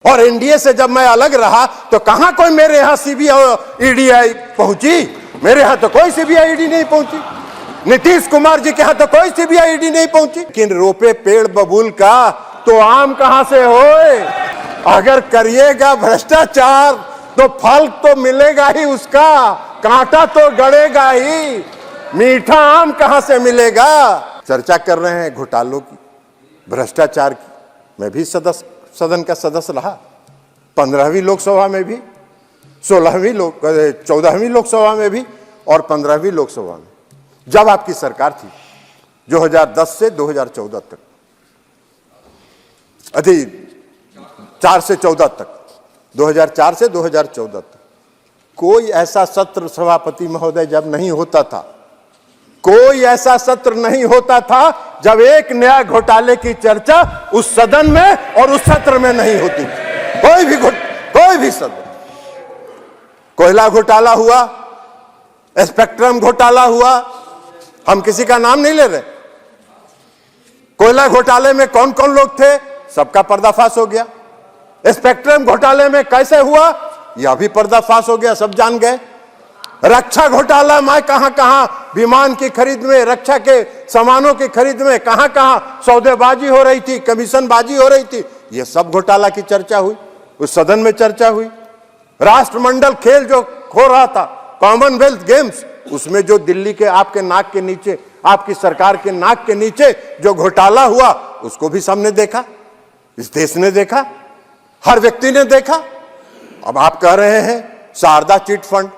और एनडीए से जब मैं अलग रहा तो कहां कोई मेरे यहां सीबीआई ईडी पहुंची? मेरे यहां तो कोई सीबीआई ईडी नहीं पहुंची। नीतीश कुमार जी के यहां तो कोई सीबीआई ईडी नहीं पहुंची। लेकिन रोपे पेड़ बबूल का तो आम कहां से होए? अगर करिएगा भ्रष्टाचार तो फल तो मिलेगा ही उसका, कांटा तो गड़ेगा ही, मीठा आम कहां से मिलेगा? चर्चा कर रहे हैं घोटालों की, भ्रष्टाचार की। मैं भी सदन का सदस्य रहा, 15वीं लोकसभा में भी, 14वीं लोकसभा में भी और 15वीं लोकसभा में, जब आपकी सरकार थी 2010 से 2014 तक, 4 से 14 तक, 2004 से 2014 तक कोई ऐसा सत्र सभापति महोदय जब नहीं होता था, कोई ऐसा सत्र नहीं होता था जब एक नया घोटाले की चर्चा उस सदन में और उस सत्र में नहीं होती थी। कोई भी सदन। कोयला घोटाला हुआ, स्पेक्ट्रम घोटाला हुआ, हम किसी का नाम नहीं ले रहे। कोयला घोटाले में कौन कौन लोग थे, सबका पर्दाफाश हो गया। स्पेक्ट्रम घोटाले में कैसे हुआ, यह भी पर्दाफाश हो गया, सब जान गए। रक्षा घोटाला में कहां विमान की खरीद में, रक्षा के सामानों की खरीद में कहां सौदेबाजी हो रही थी, कमीशनबाजी हो रही थी, यह सब घोटाला की चर्चा हुई, उस सदन में चर्चा हुई। राष्ट्रमंडल खेल जो हो रहा था, कॉमनवेल्थ गेम्स, उसमें जो दिल्ली के आपके नाक के नीचे, आपकी सरकार के नाक के नीचे जो घोटाला हुआ, उसको भी सबने देखा, इस देश ने देखा, हर व्यक्ति ने देखा। अब आप कह रहे हैं शारदा चिट फंड,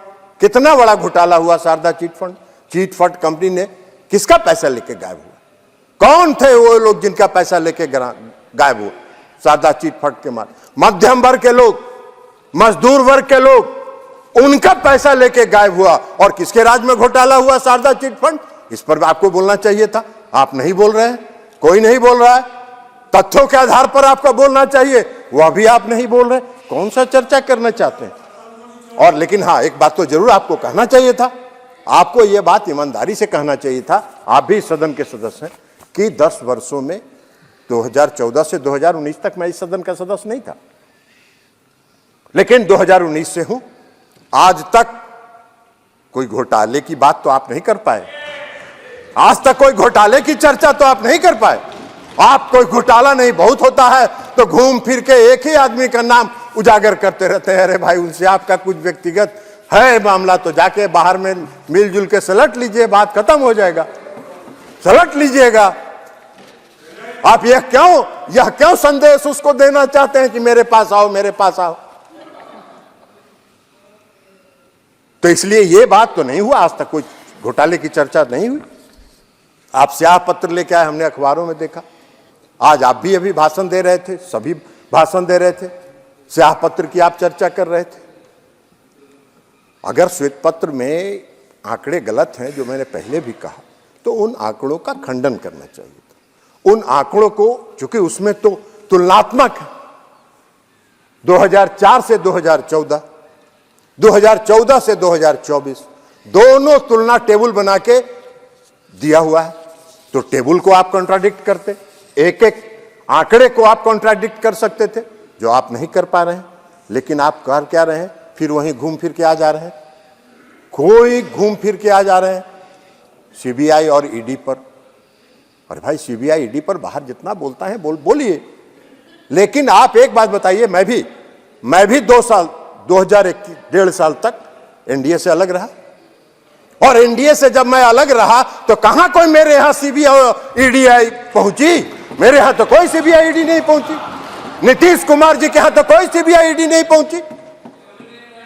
कितना बड़ा घोटाला हुआ Saradha chit fund. Chit fund company ने किसका पैसा लेके गायब हुआ? कौन थे वो लोग जिनका पैसा लेके गायब हुआ शारदा चिट फंड के मार? मध्यम वर्ग के लोग, मजदूर वर्ग के लोग, उनका पैसा लेके गायब हुआ। और किसके राज में घोटाला हुआ शारदा चिट फंड? इस पर आपको बोलना चाहिए था, आप नहीं बोल रहे हैं, कोई नहीं बोल रहा है। तथ्यों के आधार पर आपको बोलना चाहिए, वह भी आप नहीं बोल रहे। कौन सा चर्चा करना चाहते हैं? और लेकिन हाँ, एक बात तो जरूर आपको कहना चाहिए था, आपको यह बात ईमानदारी से कहना चाहिए था, आप भी सदन के सदस्य हैं, कि 10 वर्षों में 2014 से 2019 तक मैं इस सदन का सदस्य नहीं था, लेकिन 2019 से हूं। आज तक कोई घोटाले की बात तो आप नहीं कर पाए, आज तक कोई घोटाले की चर्चा तो आप नहीं कर पाए। आप कोई घोटाला नहीं, बहुत होता है तो घूम फिर के एक ही आदमी का नाम उजागर करते रहते हैं। अरे भाई, उनसे आपका कुछ व्यक्तिगत है मामला तो जाके बाहर में मिलजुल के सलट लीजिए, बात खत्म हो जाएगा, सलट लीजिएगा। आप यह क्यों संदेश उसको देना चाहते हैं कि मेरे पास आओ, मेरे पास आओ? तो इसलिए यह बात तो नहीं हुआ, आज तक कोई घोटाले की चर्चा नहीं हुई। आप स्याह पत्र लेके आए, हमने अखबारों में देखा। आज आप भी अभी भाषण दे रहे थे, सभी भाषण दे रहे थे, स्याह पत्र की आप चर्चा कर रहे थे। अगर श्वेत पत्र में आंकड़े गलत हैं, जो मैंने पहले भी कहा, तो उन आंकड़ों का खंडन करना चाहिए था। उन आंकड़ों को, चूंकि उसमें तो तुलनात्मक है, 2004 से 2014, 2014 से 2024, दोनों तुलना टेबल बना के दिया हुआ है। तो टेबल को आप कॉन्ट्राडिक्ट करते, एक एक आंकड़े को आप कॉन्ट्राडिक्ट कर सकते थे, जो आप नहीं कर पा रहे हैं। लेकिन आप कर क्या रहे हैं, फिर वहीं घूम फिर के आ जा रहे हैं। कोई घूम फिर के आ जा रहे हैं सीबीआई और ईडी पर। अरे भाई, सीबीआई ईडी पर बाहर जितना बोलता है बोलिए, लेकिन आप एक बात बताइए, मैं भी 2 साल, 2021 1.5 साल तक एनडीए से अलग रहा, और एनडीए से जब मैं अलग रहा तो कहां कोई मेरे यहां सीबीआई ईडी पहुंची? मेरे यहां तो कोई सीबीआई ईडी नहीं पहुंची। नीतीश कुमार जी के यहां तो कोई सीबीआई ईडी नहीं पहुंची।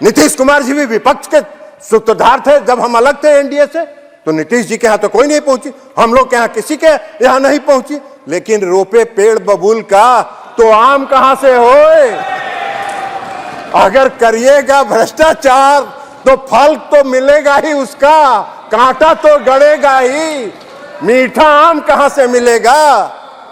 नीतीश कुमार जी भी विपक्ष के सूत्रधार थे जब हम अलग थे एनडीए से, तो नीतीश जी के यहां तो कोई नहीं पहुंची, हम लोग के यहां किसी के यहां नहीं पहुंची। लेकिन रोपे पेड़ बबूल का तो आम कहां से होए? अगर करिएगा भ्रष्टाचार तो फल तो मिलेगा ही उसका, कांटा तो गड़ेगा ही, मीठा आम कहां से मिलेगा?